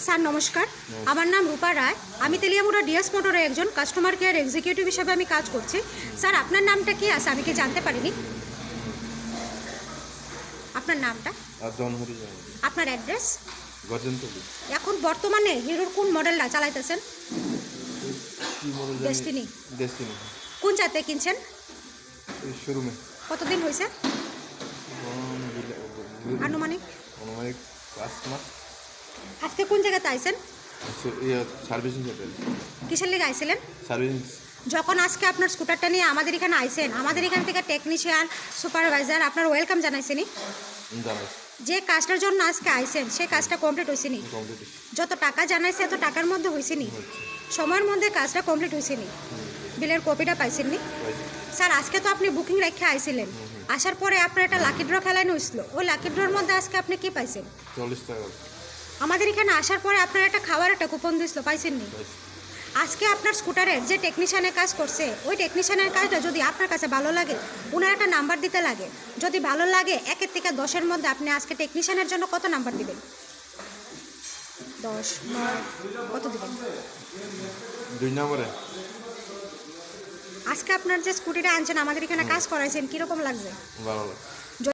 Sir নমস্কার, আমার নাম রূপা রায়। আমি তেলিয়ামুড়া ডিএস মোটরে একজন কাস্টমার কেয়ার এক্সিকিউটিভ হিসেবে আমি কাজ করছি। স্যার আপনার নামটা কি আছে আমি কি জানতে পারিনি? আপনার নামটা, আপনার অ্যাড্রেস, এখন বর্তমানে হিরোর কোন মডেলটা চালাইতেছেন? ডেস্টিনি। কোন জাতে কিনছেন? কতদিন হয়েছে আনুমানিক? 5 মাস। আজকে কোন জায়গাতে আইছেন? Servicing centre. কিসের লেগে আইছিলেন? সার্ভিসিং। যখন আজকে আপনার স্কুটারটা নিয়ে আমাদের এখানে আইছেন, আমাদের এখান থেকে টেকনিশিয়ান, সুপারভাইজার আপনার ওয়েলকাম জানাইছেনি। যে কাজটার জন্য আজকে আইছেন সেই কাজটা কমপ্লিট হয়েছেনি? যত টাকা জানাইছে এত টাকার মধ্যে হয়েছেনি? সময়ের মধ্যে কাজটা কমপ্লিট হয়েছেনি? বিলের কপিটা পাইছেননি? স্যার আজকে তো আপনি বুকিং রেখে আইছিলেন, আসার পরে আপনার একটা লাকি ড্র খেলানো হয়েছিল, ওই লাকি ড্রর মধ্যে আজকে আপনি কি পাইছেন? 40 টাকা। আমাদের এখানে আসার পরে আপনার একটা খাওয়ার একটা কুপন দিয়েছিল, পাইছেননি? আজকে আপনার স্কুটারের যে টেকনিশিয়ানের কাজ করছে ওই টেকনিশিয়ানের কাজটা যদি আপনার কাছে ভালো লাগে ওনার একটা নাম্বার দিতে লাগে। যদি ভালো লাগে 1 থেকে 10-এর মধ্যে আপনি আজকে টেকনিশিয়ানের জন্য কত নাম্বার দিবেন? 10, 9 কত দিবেন? 2 নম্বরে। আজকে আপনার যে স্কুটিটা আনছেন আমাদের এখানে কাজ করাইছেন, কীরকম লাগছে? ভালো লাগে।